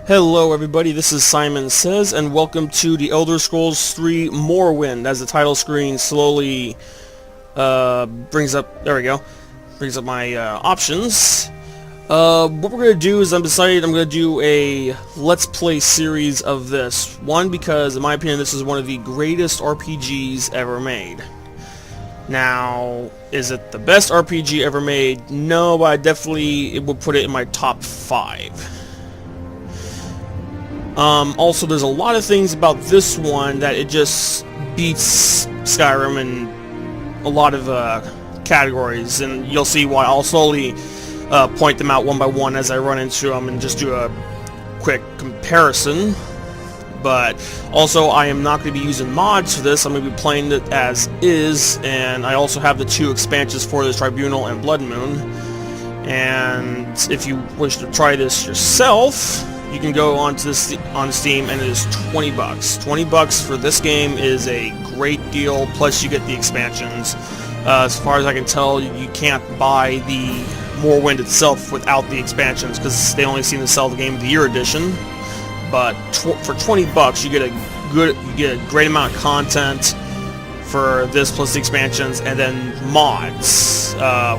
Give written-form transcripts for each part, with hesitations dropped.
Hello everybody, this is Sighman Sez, and welcome to the Elder Scrolls 3 Morrowind, as the title screen slowly brings up my options. What we're going to do is I'm going to do a Let's Play series of this. One, because in my opinion this is one of the greatest RPGs ever made. Now, is it the best RPG ever made? No, but I definitely would put it in my top 5. Also, there's a lot of things about this one that it just beats Skyrim in a lot of categories, and you'll see why. I'll slowly point them out one by one as I run into them and just do a quick comparison. But also, I am not going to be using mods for this. I'm going to be playing it as is, and I also have the 2 expansions for this, Tribunal and Blood Moon. And if you wish to try this yourself, you can go on Steam, and it is $20. 20 bucks for this game is a great deal. Plus, you get the expansions. As far as I can tell, you can't buy the Morrowind itself without the expansions because they only seem to sell the Game of the Year edition. But for 20 bucks, you get a great amount of content for this plus the expansions, and then mods.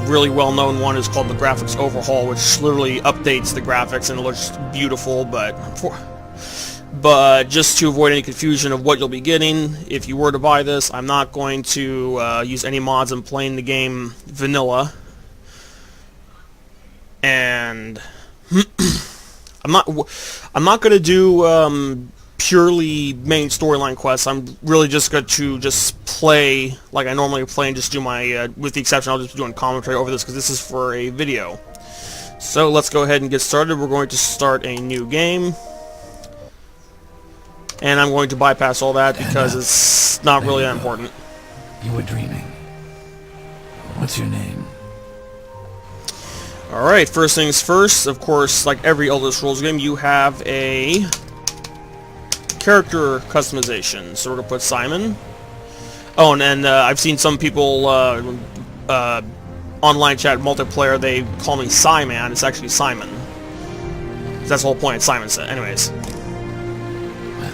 Really well-known one is called the Graphics Overhaul, which literally updates the graphics and it looks beautiful. But just to avoid any confusion of what you'll be getting, if you were to buy this, I'm not going to use any mods. I'm playing the game vanilla, and I'm not going to do purely main storyline quests. I'm really just going to play like I normally play and just do my, with the exception I'll just be doing commentary over this because this is for a video. So let's go ahead and get started. We're going to start a new game. And I'm going to bypass all that because it's not really that important. You were dreaming. What's your name? Alright, first things first, of course, like every Elder Scrolls game, you have a character customization. So we're going to put Sighman. Oh, and I've seen some people online chat multiplayer, they call me Sighman. It's actually Sighman. That's the whole point. Sighman Sez. Anyways. Well,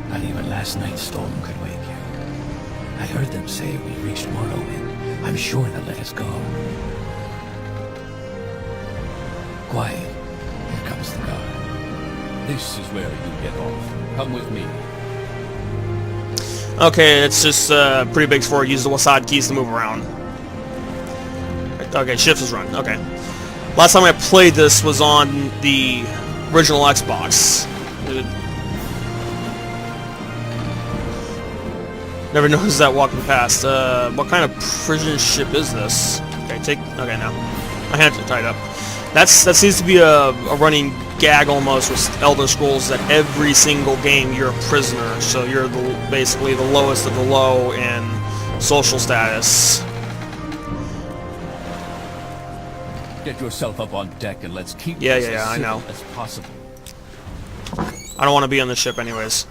not even last night's storm could wake you. I heard them say we reached Morrowind. I'm sure they'll let us go. Quiet. Here comes the guard. This is where you get off. Come with me. Okay, it's just pretty big for use the WASD keys to move around. Okay, shift is run. Okay. Last time I played this was on the original Xbox. Never noticed that walking past. What kind of prison ship is this? Okay, okay, now. My hands are tied up. That seems to be a running gag almost with Elder Scrolls, that every single game you're a prisoner, so you're basically the lowest of the low in social status. Get yourself up on deck and let's keep Yeah, this as I know. as possible. I don't want to be on the ship anyways.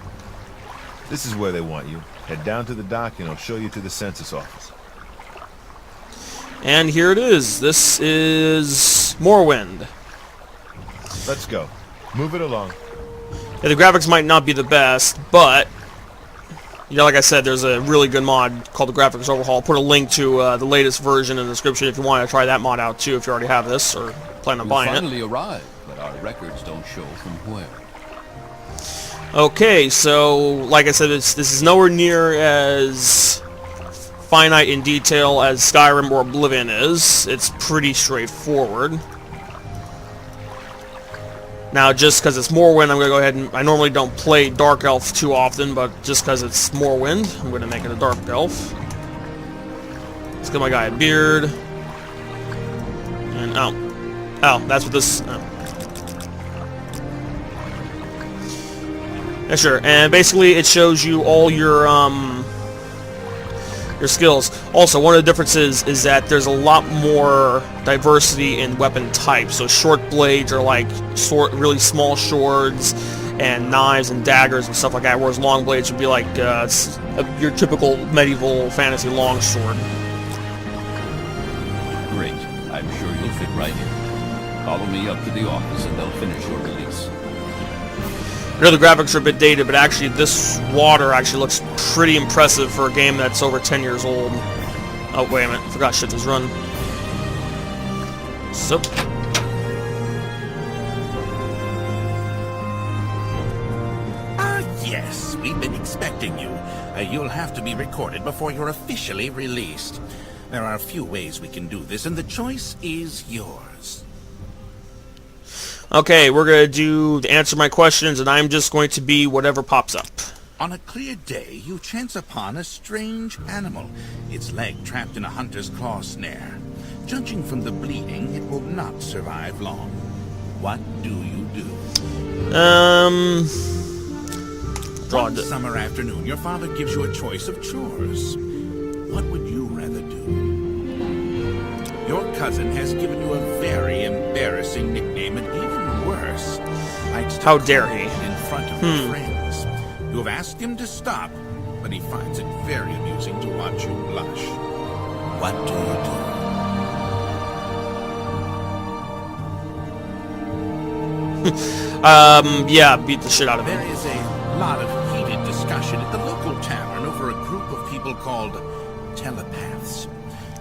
This is where they want you. Head down to the dock and I'll show you to the census office. And here it is. This is Morrowind. Let's go. Move it along. Yeah, the graphics might not be the best, but like I said, there's a really good mod called the Graphics Overhaul. I'll put a link to the latest version in the description if you want to try that mod out too, if you already have this or plan on buying it. Finally arrived, but our records don't show from where. Okay, so like I said, this is nowhere near as finite in detail as Skyrim or Oblivion is. It's pretty straightforward. Now, just because it's Morrowind, I'm going to go ahead and... I normally don't play Dark Elf too often, but just because it's Morrowind, I'm going to make it a Dark Elf. Let's give my guy a beard. And, oh, that's what this... Oh. Yeah, sure. And basically, it shows you all your skills. Also, one of the differences is that there's a lot more diversity in weapon types. So short blades are like really small swords, and knives and daggers and stuff like that, whereas long blades would be like your typical medieval fantasy longsword. Great. I'm sure you'll fit right in. Follow me up to the office and they'll finish your release. know the graphics are a bit dated, but actually this water actually looks pretty impressive for a game that's over 10 years old. Oh, wait a minute. I forgot shit this run. So. Yes, we've been expecting you. You'll have to be recorded before you're officially released. There are a few ways we can do this, and the choice is yours. Okay, we're going to answer my questions, and I'm just going to be whatever pops up. On a clear day, you chance upon a strange animal, its leg trapped in a hunter's claw snare. Judging from the bleeding, it will not survive long. What do you do? One summer afternoon, your father gives you a choice of chores. What would you rather do? Your cousin has given you a very embarrassing nickname, and even worse, likes to How dare he? in front of your friends. You have asked him to stop, but he finds it very amusing to watch you blush. What do you do? Yeah, beat the shit out of him. There is a lot of heated discussion at the local tavern over a group of people called telepaths.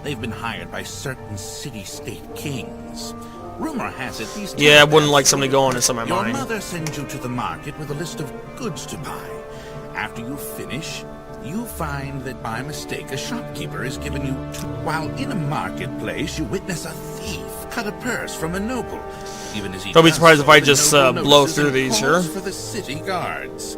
They've been hired by certain city-state kings. Rumor has it these Yeah, I wouldn't like somebody going into my Your mind. mother sends you to the market with a list of goods to buy. After you finish, you find that by mistake a shopkeeper has given you while in a marketplace you witness a thief cut a purse from a noble. Even as he Don't be does surprised so, if I the just noble blow notices through and these calls here. for the city guards.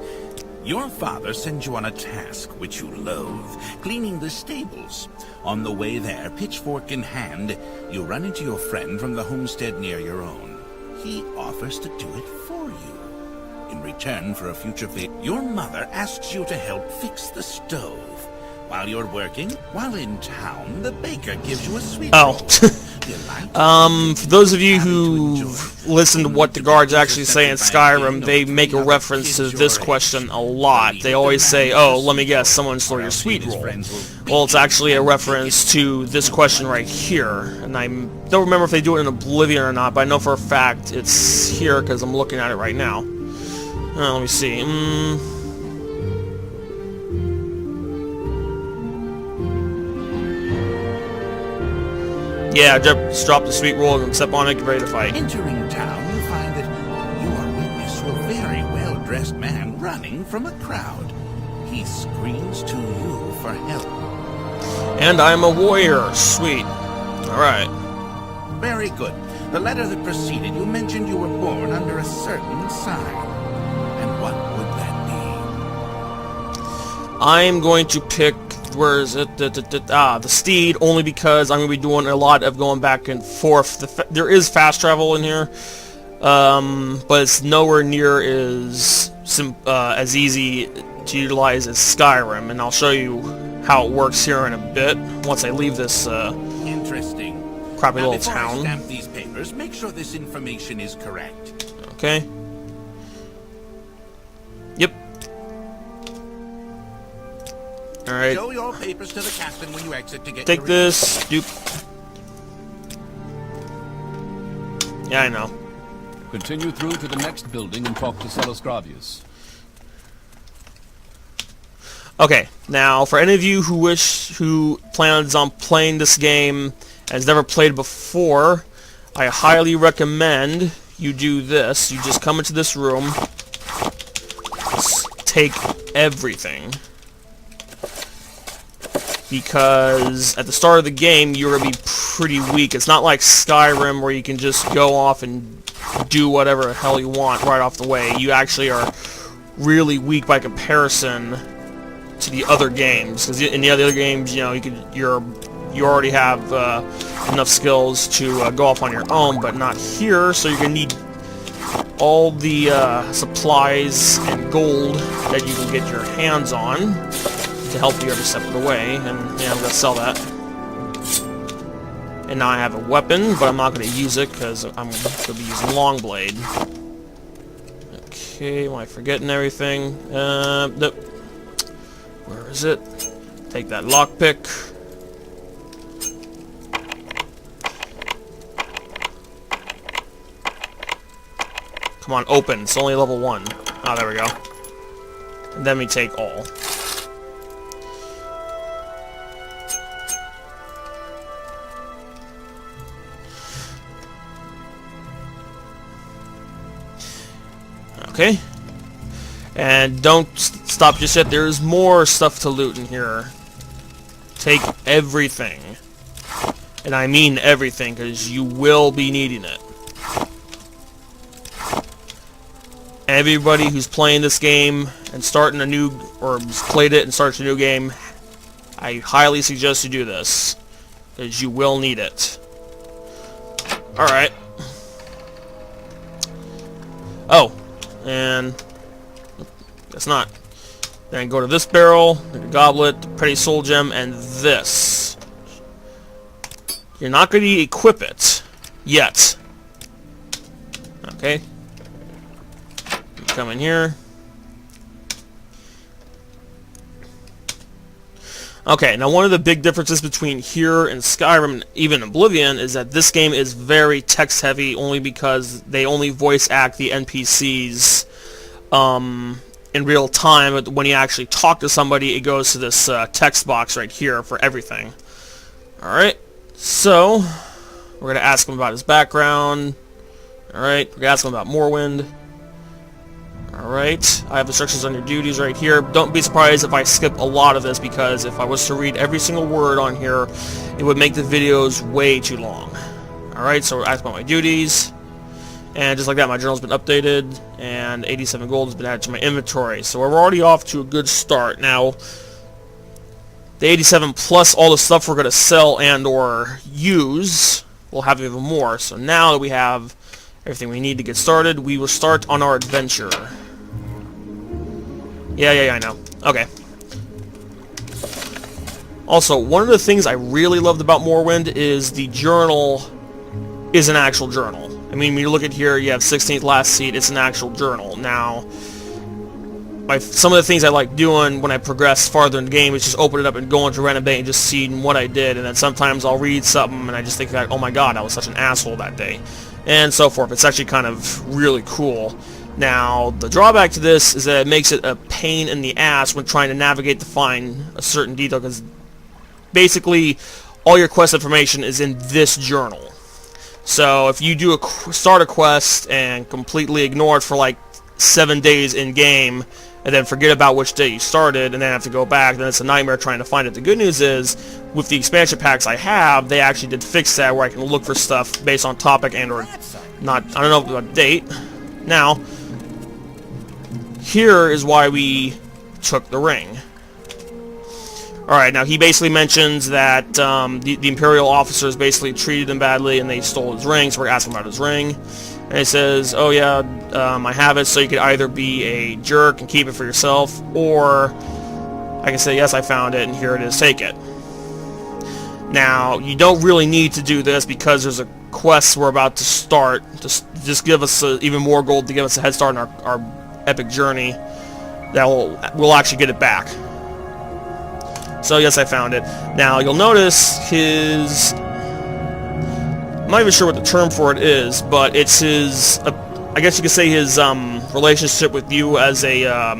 Your father sends you on a task which you loathe, cleaning the stables. On the way there, pitchfork in hand, you run into your friend from the homestead near your own. He offers to do it for you. In return for a future favor, your mother asks you to help fix the stove. While you're working, while in town, the baker gives you a sweet roll. For those of you who listen to what the guards actually say in Skyrim, they make a reference to this question a lot. They always say, oh, let me guess, someone stole your sweet roll. Well, it's actually a reference to this question right here. And I don't remember if they do it in Oblivion or not, but I know for a fact it's here because I'm looking at it right now. Let me see. Yeah, just drop the sweet roll and step on it, get ready to fight. Entering town, you find that you are witness to a very well-dressed man running from a crowd. He screams to you for help. And I'm a warrior. Sweet. Alright. Very good. The letter that preceded you mentioned you were born under a certain sign. And what would that be? I'm going to pick... Where is it? The steed, only because I'm going to be doing a lot of going back and forth. There is fast travel in here, but it's nowhere near as easy to utilize as Skyrim, and I'll show you how it works here in a bit once I leave this Interesting. crappy Now, little before I town. stamp these papers, make sure this information is correct. Okay. Yep. Alright. Show your papers to the captain when you exit to get Take your this. Dupe. Yeah, I know. Continue through to the next building and talk to Celisgravius. Okay, now for any of you who plans on playing this game and has never played before, I highly recommend you do this. You just come into this room, take everything. Because at the start of the game, you're going to be pretty weak. It's not like Skyrim where you can just go off and do whatever the hell you want right off the way. You actually are really weak by comparison to the other games. Because in the other games, you know, you already have enough skills to go off on your own, but not here. So you're going to need all the supplies and gold that you can get your hands on to help you every step of the way, and yeah, I'm gonna sell that. And now I have a weapon, but I'm not gonna use it because I'm gonna be using Longblade. Okay, am I forgetting everything? Nope. Where is it? Take that lockpick. Come on, open. It's only level 1. Oh, there we go. And then we take all. Okay. And don't stop just yet. There's more stuff to loot in here. Take everything. And I mean everything, because you will be needing it. Everybody who's playing this game and starting a new, or played it and starts a new game, I highly suggest you do this, because you will need it. Alright. Oh, and guess not. Then go to this barrel, the goblet, the pretty soul gem, and this. You're not going to equip it yet. Okay. Come in here. Okay, now one of the big differences between here and Skyrim, and even Oblivion, is that this game is very text-heavy only because they only voice act the NPCs in real time. But when you actually talk to somebody, it goes to this text box right here for everything. Alright, so we're going to ask him about his background. Alright, we're going to ask him about Morrowind. Alright, I have instructions on your duties right here. Don't be surprised if I skip a lot of this, because if I was to read every single word on here, it would make the videos way too long. Alright, so we're asking about my duties. And just like that, my journal's been updated, and 87 gold has been added to my inventory. So we're already off to a good start. Now, the 87 plus all the stuff we're going to sell and or use, we'll have even more. So now that we have everything we need to get started, we will start on our adventure. Yeah, I know. Okay. Also, one of the things I really loved about Morrowind is the journal is an actual journal. I mean, when you look at here, you have 16th last seat, it's an actual journal. Now, some of the things I like doing when I progress farther in the game is just open it up and go into Renovate and just see what I did, and then sometimes I'll read something and I just think that, oh my god, I was such an asshole that day, and so forth. It's actually kind of really cool. Now, the drawback to this is that it makes it a pain in the ass when trying to navigate to find a certain detail, because basically all your quest information is in this journal. So if you do start a quest and completely ignore it for like 7 days in game, and then forget about which day you started, and then have to go back, then it's a nightmare trying to find it. The good news is, with the expansion packs I have, they actually did fix that, where I can look for stuff based on topic and or not. I don't know about date. Now, here is why we took the ring. Alright, now he basically mentions that the Imperial officers basically treated him badly and they stole his ring, so we're asking about his ring. And he says, oh yeah, I have it, so you could either be a jerk and keep it for yourself, or I can say, yes, I found it, and here it is, take it. Now, you don't really need to do this because there's a quest we're about to start to just give us even more gold to give us a head start in our epic journey that we'll actually get it back. So yes, I found it. Now you'll notice his, I'm not even sure what the term for it is, but it's his, I guess you could say his relationship with you as a, I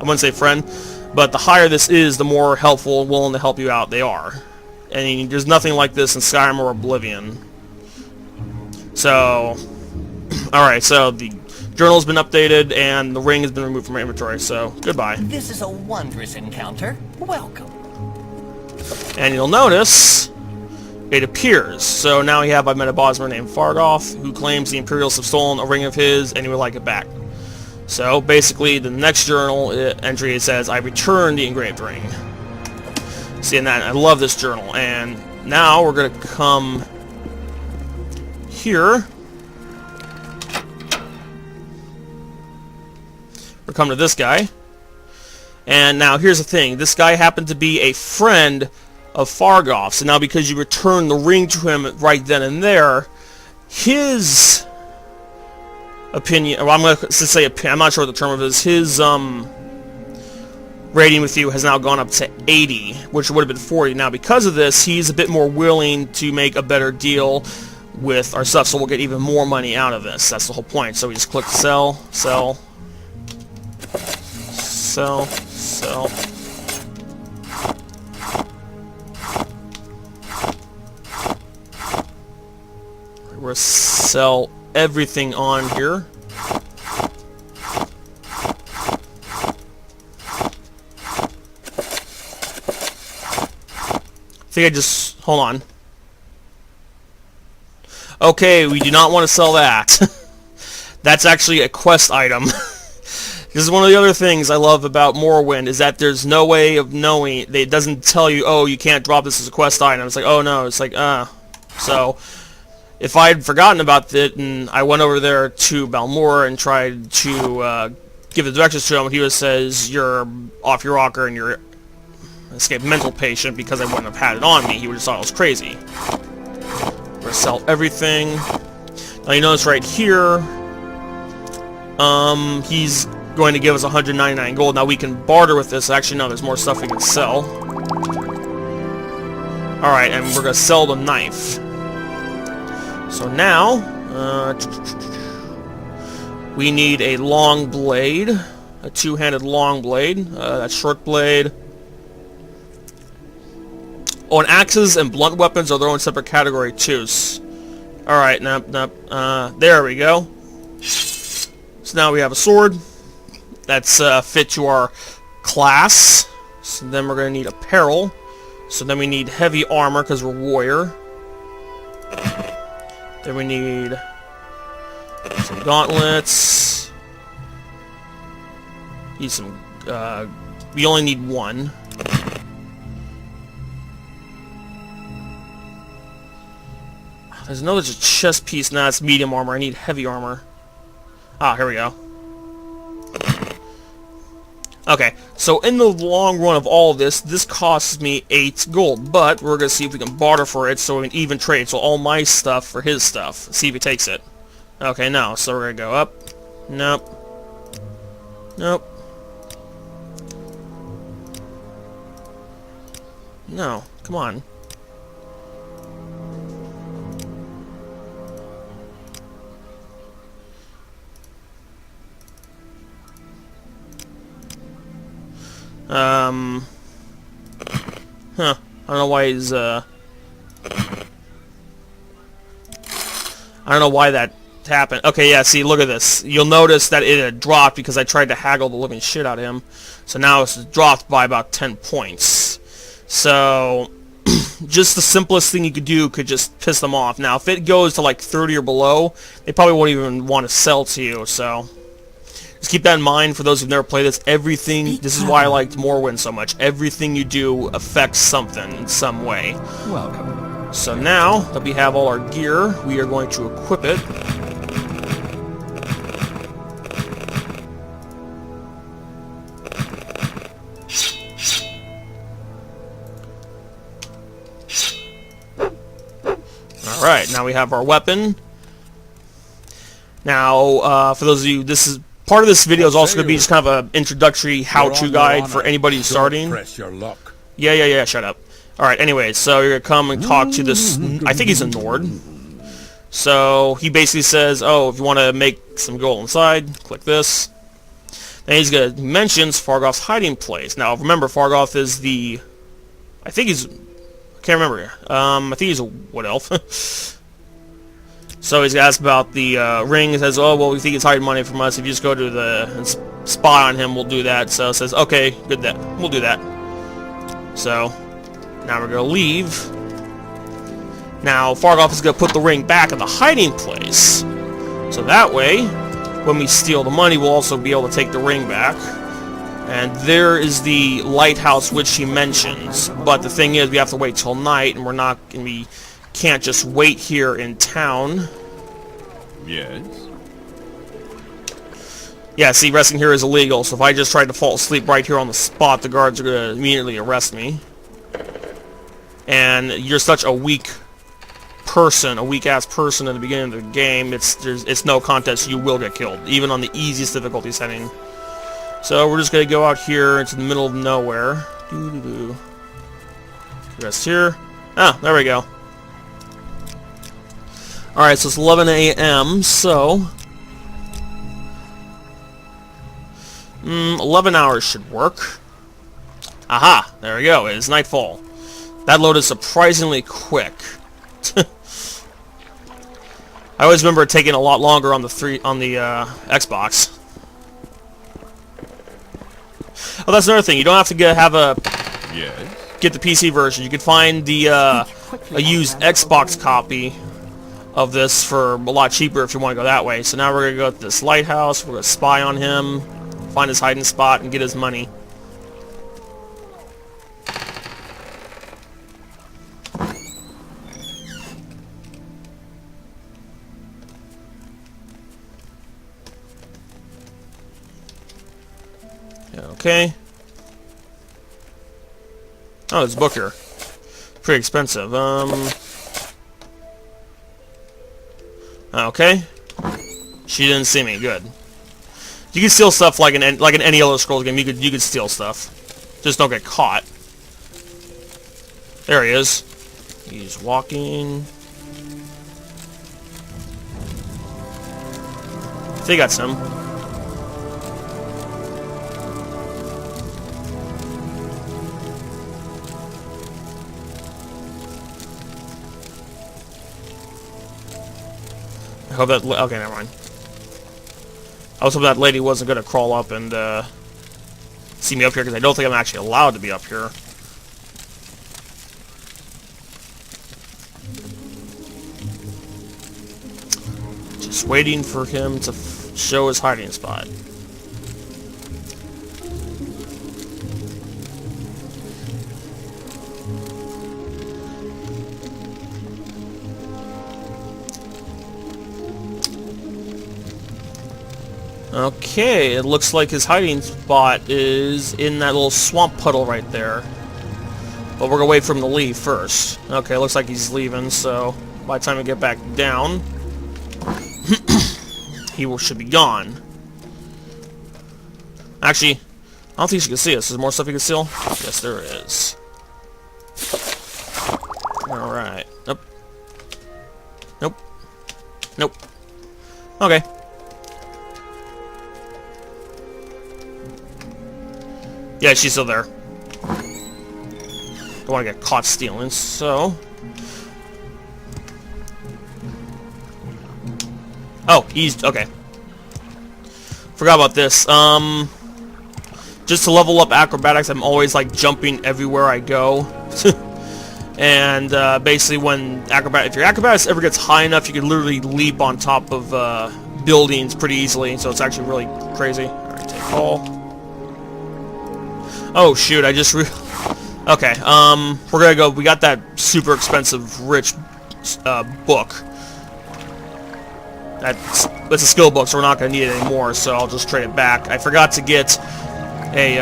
wouldn't say friend, but the higher this is, the more helpful and willing to help you out they are. And there's nothing like this in Skyrim or Oblivion. So, alright, so the journal's been updated, and the ring has been removed from my inventory, so goodbye. This is a wondrous encounter. Welcome. And you'll notice it appears. So now I've met a Bosmer named Fargoth, who claims the Imperials have stolen a ring of his, and he would like it back. So basically, the next journal entry, it says, I returned the engraved ring. See, and that, I love this journal. And now we're going to come here. We're coming to this guy. And now here's the thing. This guy happened to be a friend of Fargoth's. So now because you return the ring to him right then and there, his opinion, well, I'm going to say, I'm not sure what the term of it is, his rating with you has now gone up to 80, which would have been 40. Now because of this, he's a bit more willing to make a better deal with our stuff, so we'll get even more money out of this. That's the whole point. So we just click sell, sell. Sell, sell. We're gonna sell everything on here. I think I just... hold on. Okay, we do not want to sell that. That's actually a quest item. This is one of the other things I love about Morrowind, is that there's no way of knowing. It doesn't tell you, oh, you can't drop this as a quest item. It's like, oh no, it's like, So, if I had forgotten about it, and I went over there to Balmora and tried to give the directions to him, he just says, you're off your rocker and you're escaped mental patient, because I wouldn't have had it on me. He would have thought I was crazy. We're gonna sell everything. Now you notice right here, he's going to give us 199 gold. Now we can barter with this. Actually, no, there's more stuff we can sell. Alright, and we're gonna sell the knife. So now, we need a long blade. A two-handed long blade. That's short blade. Oh, and axes and blunt weapons are their own separate category too. Alright, nope. There we go. So now we have a sword. That's fit to our class. So then we're going to need apparel. So then we need heavy armor because we're warrior. Then we need some gauntlets. Need some... we only need one. There's a chest piece. Nah, it's medium armor. I need heavy armor. Ah, here we go. Okay, so in the long run of all of this, this costs me 8 gold, but we're going to see if we can barter for it so we can even trade. So all my stuff for his stuff. See if he takes it. Okay, no. So we're going to go up. Nope. Nope. No, come on. Huh. I don't know why he's, I don't know why that happened. Okay, yeah, see, look at this. You'll notice that it had dropped because I tried to haggle the living shit out of him. So now it's dropped by about 10 points. So, just the simplest thing you could do could just piss them off. Now, if it goes to like 30 or below, they probably won't even want to sell to you, so... Just keep that in mind for those who've never played this. Everything, this is why I liked Morrowind so much. Everything you do affects something in some way. Welcome. So now that we have all our gear, we are going to equip it. Alright, now we have our weapon. Now, for those of you, this is... Part of this video is also going to be just kind of an introductory how-to guide for anybody who's starting. Press your luck. Yeah, shut up. Alright, anyways, so you're going to come and talk to this... I think he's a Nord. So, he basically says, oh, if you want to make some gold inside, click this. Then he's going to mentions Fargoth's hiding place. Now, remember, Fargoth is the... I think he's... I can't remember. I think he's a wood elf. So he's asked about the ring. He says, oh, well, we think he's hiding money from us. If you just go to the and spy on him, we'll do that. So it says, okay, good, that we'll do that. So now we're going to leave. Now Fargoth is going to put the ring back in the hiding place. So that way, when we steal the money, we'll also be able to take the ring back. And there is the lighthouse which he mentions. But the thing is, we have to wait till night, and we're not going to be... Can't just wait here in town. Yes? Yeah, see, resting here is illegal, so if I just tried to fall asleep right here on the spot, the guards are going to immediately arrest me. And you're such a weak person, a weak-ass person in the beginning of the game, it's no contest, you will get killed, even on the easiest difficulty setting. So we're just going to go out here into the middle of nowhere. Rest here. Ah, there we go. Alright, so it's 11 a.m., so... 11 hours should work. Aha! There we go. It is nightfall. That loaded surprisingly quick. I always remember it taking a lot longer on the Xbox. Oh, that's another thing. You don't have to get the PC version. You can find the a used Xbox copy of this for a lot cheaper if you want to go that way. So now we're gonna go to this lighthouse. We're gonna spy on him, find his hiding spot, and get his money. Okay. Oh, it's Booker. Pretty expensive. Okay. She didn't see me. Good. You can steal stuff like in any Elder Scrolls game. You could steal stuff. Just don't get caught. There he is. He's walking. I think that's him. I hope that... Okay, never mind. I was hoping that lady wasn't going to crawl up and see me up here, because I don't think I'm actually allowed to be up here. Just waiting for him to show his hiding spot. Okay, it looks like his hiding spot is in that little swamp puddle right there. But we're gonna wait for him to leave first. Okay, looks like he's leaving, so by the time we get back down, he should be gone. Actually, I don't think she can see us. Is there more stuff you can steal? Yes, there is. Alright. Nope. Nope. Nope. Okay. Yeah, she's still there. Don't want to get caught stealing, so... Oh, he's... Okay. Forgot about this. Just to level up acrobatics, I'm always, like, jumping everywhere I go. And, basically, if your acrobatics ever gets high enough, you can literally leap on top of, buildings pretty easily, so it's actually really crazy. Alright, take all. Oh shoot, I just okay, we're gonna go, we got that super expensive rich book. It's a skill book, so we're not gonna need it anymore, so I'll just trade it back. I forgot to get a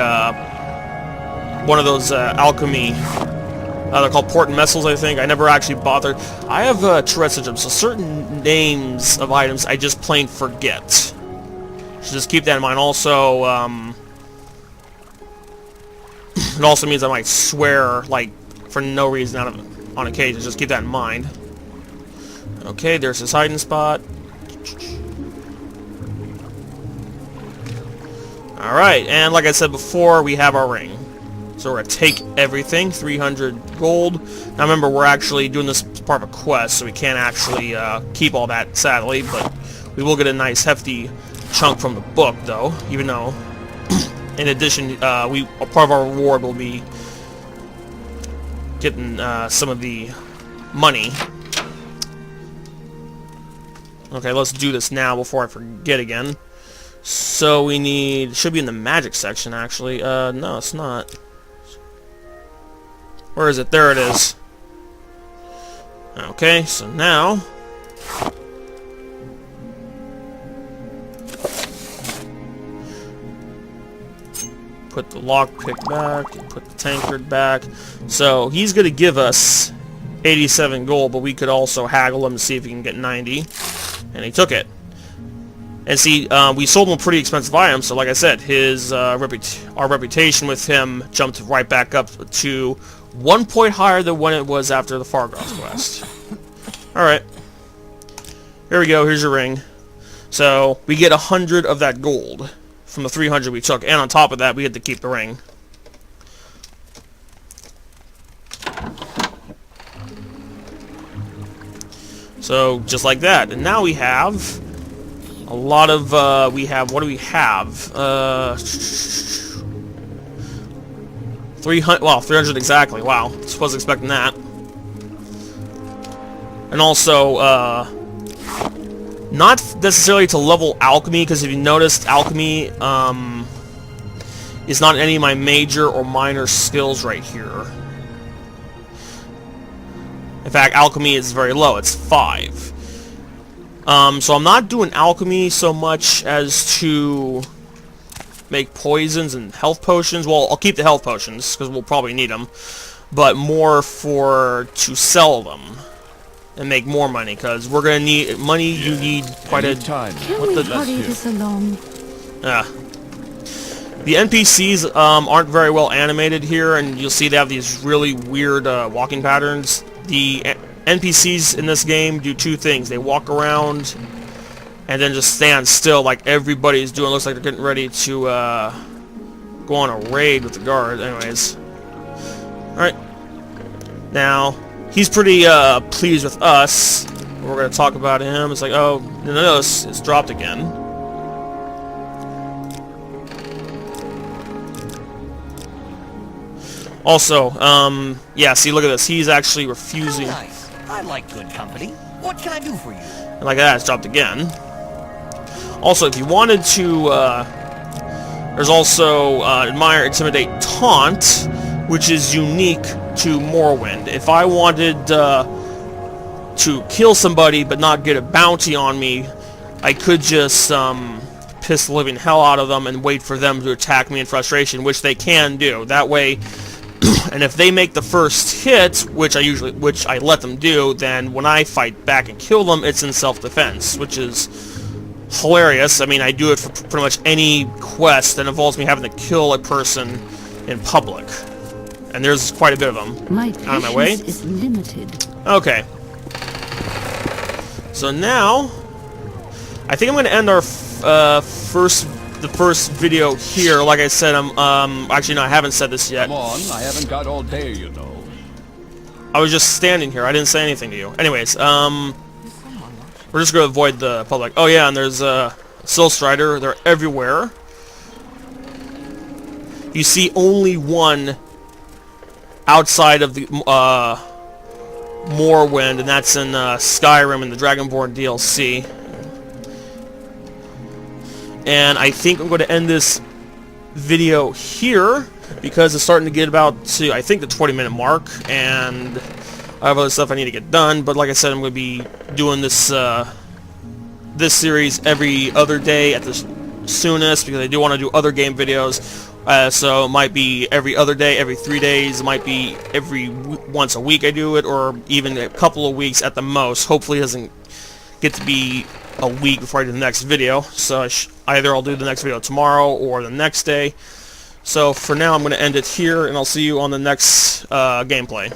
one of those alchemy, they're called port and messels, I think. I never actually bothered. I have Tourette syndrome, so certain names of items I just plain forget. So just keep that in mind. Also, it also means I might swear, like, for no reason on occasion. Just keep that in mind. Okay, there's his hiding spot. Alright, and like I said before, we have our ring. So we're going to take everything, 300 gold. Now remember, we're actually doing this as part of a quest, so we can't actually keep all that, sadly, but we will get a nice hefty chunk from the book, though, even though... In addition, part of our reward will be getting some of the money. Okay, let's do this now before I forget again. So we need... should be in the magic section, actually. No, it's not. Where is it? There it is. Okay, so now... put the lockpick back, and put the tankard back. So he's going to give us 87 gold, but we could also haggle him to see if he can get 90. And he took it. And see, we sold him a pretty expensive item, so like I said, his our reputation with him jumped right back up to 1 point higher than when it was after the Fargroth quest. Alright. Here we go, here's your ring. So, we get 100 of that gold from the 300 we took, and on top of that, we had to keep the ring. So, just like that. And now we have a lot of, what do we have? 300, well, 300 exactly. Wow, wasn't expecting that. And also, not necessarily to level alchemy, because if you noticed, alchemy is not any of my major or minor skills right here. In fact, alchemy is very low. It's 5. So I'm not doing alchemy so much as to make poisons and health potions. Well, I'll keep the health potions, because we'll probably need them. But more to sell them. And make more money, because we're gonna need money. You need quite a time. Can we hurry this along? The NPCs aren't very well animated here, and you'll see they have these really weird walking patterns. The NPCs in this game do 2 things. They walk around and then just stand still like everybody's doing. Looks like they're getting ready to go on a raid with the guard. Anyways. Alright. Now, he's pretty pleased with us. We're going to talk about him. It's like, oh, no, it's dropped again. Also, yeah, see, look at this. He's actually refusing. How nice. I like good company. What can I do for you? And like that, it's dropped again. Also, if you wanted to, there's also Admire, Intimidate, Taunt, which is unique to Morrowind. If I wanted to kill somebody but not get a bounty on me, I could just piss the living hell out of them and wait for them to attack me in frustration, which they can do. That way, and if they make the first hit, which I let them do, then when I fight back and kill them, it's in self-defense, which is hilarious. I mean, I do it for pretty much any quest that involves me having to kill a person in public. And there's quite a bit of them. My Out of my way. patience is limited. Okay. So now, I think I'm going to end our the first video here. Like I said, actually no, I haven't said this yet. Come on, I haven't got all day, you know. I was just standing here. I didn't say anything to you. Anyways, we're just going to avoid the public. Oh yeah, and there's Sill Strider. They're everywhere. You see only one outside of the Morrowind, and that's in Skyrim and the Dragonborn DLC. And I think I'm going to end this video here, because it's starting to get about to, I think, the 20-minute mark, and I have other stuff I need to get done. But like I said, I'm going to be doing this this series every other day at the soonest, because I do want to do other game videos. So it might be every other day, every 3 days. It might be once a week I do it, or even a couple of weeks at the most. Hopefully it doesn't get to be a week before I do the next video. So either I'll do the next video tomorrow or the next day. So for now, I'm going to end it here, and I'll see you on the next gameplay.